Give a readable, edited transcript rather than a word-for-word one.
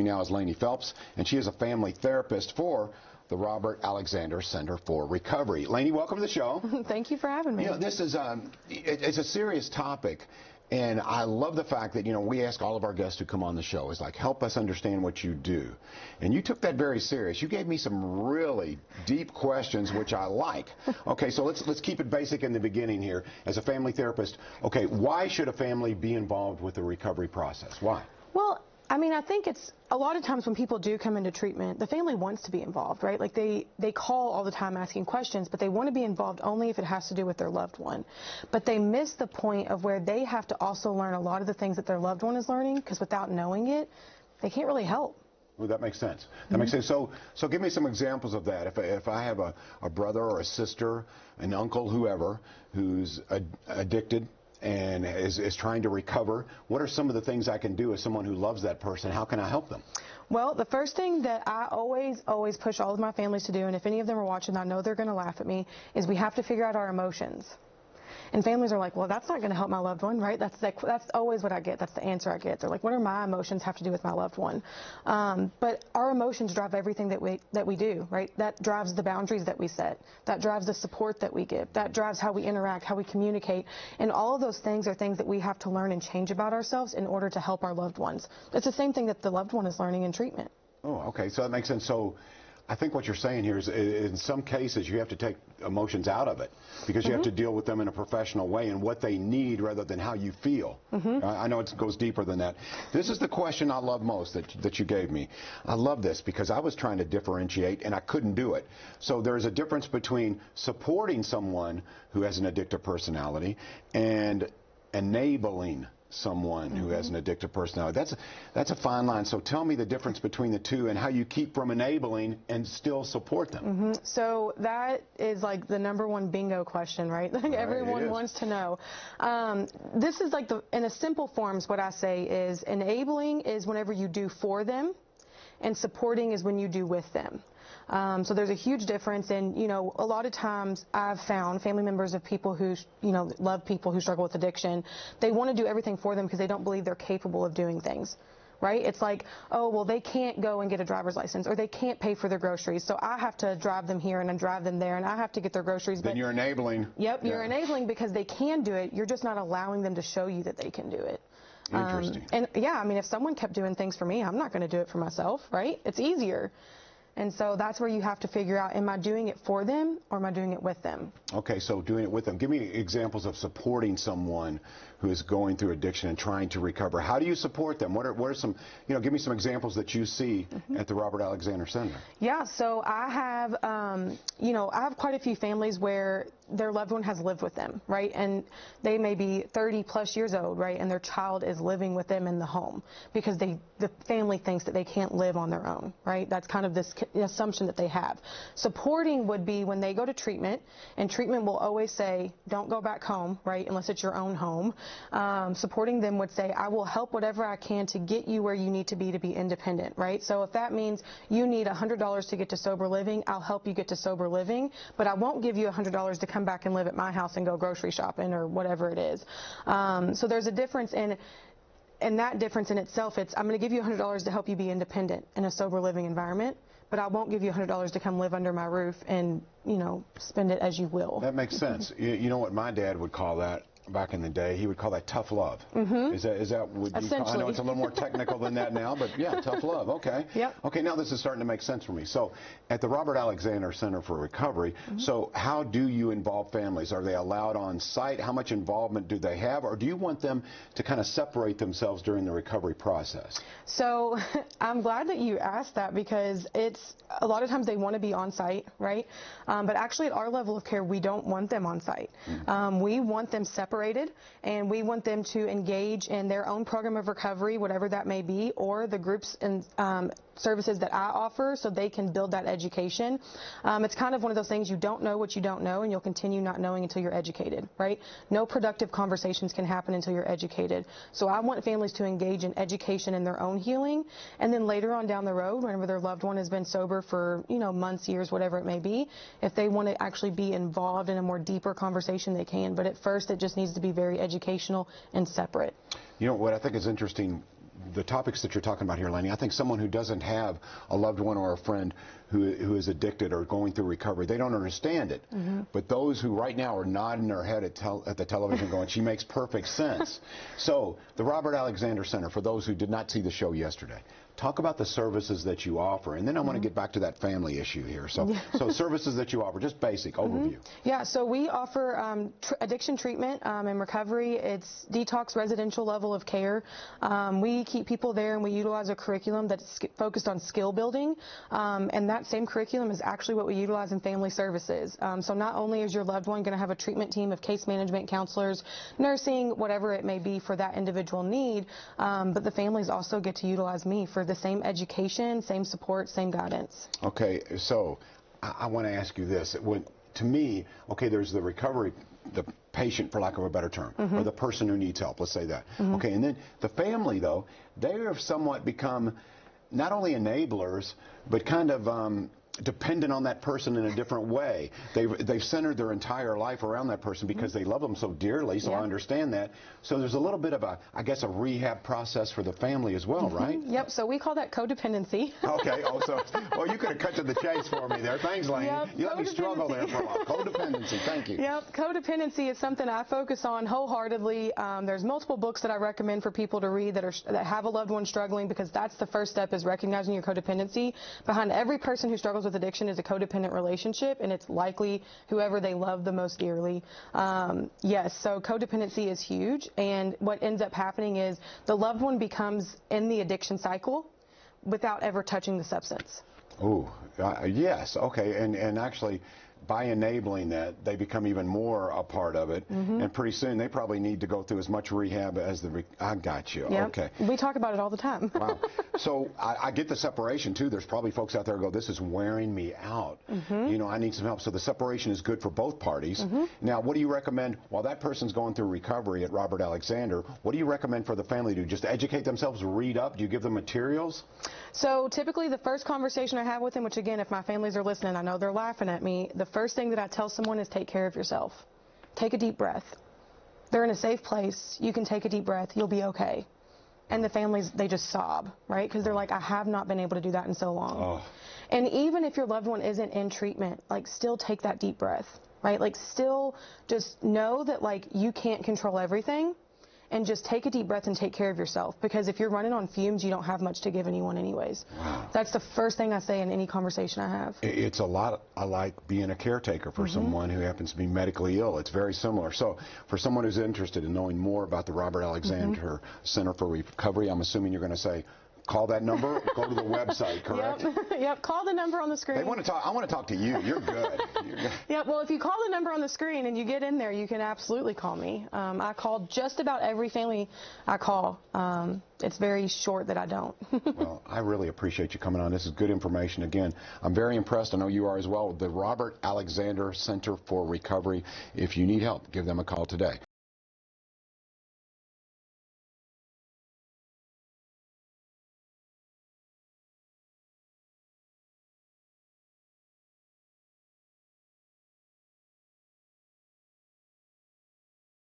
me now is Lainie Phelps, and she is a family therapist for the Robert Alexander Center for Recovery. Lainie, welcome to the show. Thank you for having me. You know, this is it's a serious topic, and I love the fact that, you know, we ask all of our guests who come on the show is like, help us understand what you do. And you took that very serious. You gave me some really deep questions, which I like. Okay, so let's keep it basic in the beginning here. As a family therapist, okay, why should a family be involved with the recovery process? Why? Well, I mean, I think it's a lot of times when people do come into treatment, the family wants to be involved, right? Like they call all the time asking questions, but they want to be involved only if it has to do with their loved one. But they miss the point of where they have to also learn a lot of the things that their loved one is learning, because without knowing it, they can't really help. Well, that makes sense. That makes sense. So give me some examples of that. If I have a brother or a sister, an uncle, whoever, who's addicted and is trying to recover, what are some of the things I can do as someone who loves that person? How can I help them? Well, the first thing that I always push all of my families to do, and if any of them are watching, I know they're going to laugh at me, is we have to figure out our emotions. And families are like, well, that's not going to help my loved one, right? That's always what I get. That's the answer I get. They're like, what do my emotions have to do with my loved one? But our emotions drive everything that we do, right? That drives the boundaries that we set. That drives the support that we give. That drives how we interact, how we communicate. And all of those things are things that we have to learn and change about ourselves in order to help our loved ones. It's the same thing that the loved one is learning in treatment. Oh, okay. So that makes sense. So I think what you're saying here is in some cases you have to take emotions out of it because you have to deal with them in a professional way and what they need rather than how you feel. I know it goes deeper than that. This is the question I love most that you gave me. I love this because I was trying to differentiate and I couldn't do it. So there's a difference between supporting someone who has an addictive personality and enabling someone who has an addictive personality. That's a fine line. So tell me the difference between the two and how you keep from enabling and still support them. So that is like the #1 bingo question, right? Like everyone wants to know. This is like in a simple forms, what I say is enabling is whenever you do for them, and supporting is when you do with them. So there's a huge difference, and you know, a lot of times I've found family members of people who, you know, love people who struggle with addiction, they want to do everything for them because they don't believe they're capable of doing things, right? It's like, oh, well, they can't go and get a driver's license, or they can't pay for their groceries, so I have to drive them here and then drive them there, and I have to get their groceries. Then you're enabling. Yep, you're enabling because they can do it. You're just not allowing them to show you that they can do it. Interesting. And yeah, I mean, if someone kept doing things for me, I'm not going to do it for myself, right? It's easier. And so that's where you have to figure out, am I doing it for them or am I doing it with them? Okay, so doing it with them. Give me examples of supporting someone who is going through addiction and trying to recover. How do you support them? What are some, you know, give me some examples that you see at the Robert Alexander Center. Yeah, so I have, you know, I have quite a few families where their loved one has lived with them, right? And they may be 30+ years old, right? And their child is living with them in the home because the family thinks that they can't live on their own, right? That's kind of this assumption that they have. Supporting would be when they go to treatment, and treatment will always say, don't go back home, right? Unless it's your own home. Supporting them would say, I will help whatever I can to get you where you need to be independent, right? So if that means you need $100 to get to sober living, I'll help you get to sober living, but I won't give you $100 to come back and live at my house and go grocery shopping or whatever it is. So there's a difference and that difference in itself, it's I'm going to give you $100 to help you be independent in a sober living environment, but I won't give you $100 to come live under my roof and, you know, spend it as you will. That makes sense. You know what my dad would call that? Back in the day, he would call that tough love. Is that what you call? I know it's a little more technical than that now, but yeah, tough love. Okay. Yep. Okay, now this is starting to make sense for me. So, at the Robert Alexander Center for Recovery, so how do you involve families? Are they allowed on site? How much involvement do they have, or do you want them to kind of separate themselves during the recovery process? So, I'm glad that you asked that because it's a lot of times they want to be on site, right? But actually, at our level of care, we don't want them on site. We want them separated, and we want them to engage in their own program of recovery, whatever that may be, or the groups and services that I offer so they can build that education. It's kind of one of those things, you don't know what you don't know, and you'll continue not knowing until you're educated, right? No productive conversations can happen until you're educated. So I want families to engage in education in their own healing, and then later on down the road, whenever their loved one has been sober for, you know, months, years, whatever it may be, if they want to actually be involved in a more deeper conversation, they can. But at first, it just needs to be very educational and separate. You know, what I think is interesting the topics that you're talking about here, Lainie, I think someone who doesn't have a loved one or a friend who is addicted or going through recovery, they don't understand it. But those who right now are nodding their head at the television going, she makes perfect sense. So the Robert Alexander Center, for those who did not see the show yesterday, talk about the services that you offer, and then I want to get back to that family issue here. So, so services that you offer, just basic overview. Yeah, so we offer addiction treatment and recovery. It's detox residential level of care. We keep people there, and we utilize a curriculum that's focused on skill building, and that same curriculum is actually what we utilize in family services. So not only is your loved one going to have a treatment team of case management counselors, nursing, whatever it may be for that individual need, but the families also get to utilize me for the same education, same support, same guidance. Okay, so I want to ask you this. To me, okay, there's the recovery, the patient, for lack of a better term, or the person who needs help, let's say that. Okay, and then the family, though, they have somewhat become not only enablers, but kind of dependent on that person in a different way. They've centered their entire life around that person because they love them so dearly, so I understand that. So there's a little bit of a, I guess, a rehab process for the family as well, right? Yep, so we call that codependency. Okay, well, you could have cut to the chase for me there. Thanks, Lainie. You let me struggle there for a while. Codependency, thank you. Yep, codependency is something I focus on wholeheartedly. There's multiple books that I recommend for people to read that have a loved one struggling, because that's the first step, is recognizing your codependency. Behind every person who struggles with addiction is a codependent relationship, and it's likely whoever they love the most dearly. Yes, so codependency is huge, and what ends up happening is the loved one becomes in the addiction cycle without ever touching the substance. Oh, yes, okay, and actually, by enabling that, they become even more a part of it, and pretty soon they probably need to go through as much rehab as I got you. Yep. Okay. We talk about it all the time. Wow. So I get the separation too. There's probably folks out there who go, this is wearing me out. You know, I need some help. So the separation is good for both parties. Now, what do you recommend while that person's going through recovery at Robert Alexander? What do you recommend for the family to do? Just educate themselves, read up? Do you give them materials? So typically the first conversation I have with them, which again, if my families are listening, I know they're laughing at me, the first thing that I tell someone is take care of yourself. Take a deep breath. They're in a safe place. You can take a deep breath. You'll be okay. And the families, they just sob, right? Because they're like, I have not been able to do that in so long. Oh. And even if your loved one isn't in treatment, like, still take that deep breath, right? Like, still just know that, like, you can't control everything, and just take a deep breath and take care of yourself, because if you're running on fumes, you don't have much to give anyone anyways. Wow. That's the first thing I say in any conversation I have. It's a lot like being a caretaker for someone who happens to be medically ill. It's very similar. So for someone who's interested in knowing more about the Robert Alexander Center for Recovery, I'm assuming you're going to say, call that number, go to the website, correct? Yep, call the number on the screen. They want to talk. I want to talk to you. You're good. Yep, well, if you call the number on the screen and you get in there, you can absolutely call me. I call just about every family I call. It's very short that I don't. Well, I really appreciate you coming on. This is good information. Again, I'm very impressed. I know you are as well. The Robert Alexander Center for Recovery. If you need help, give them a call today.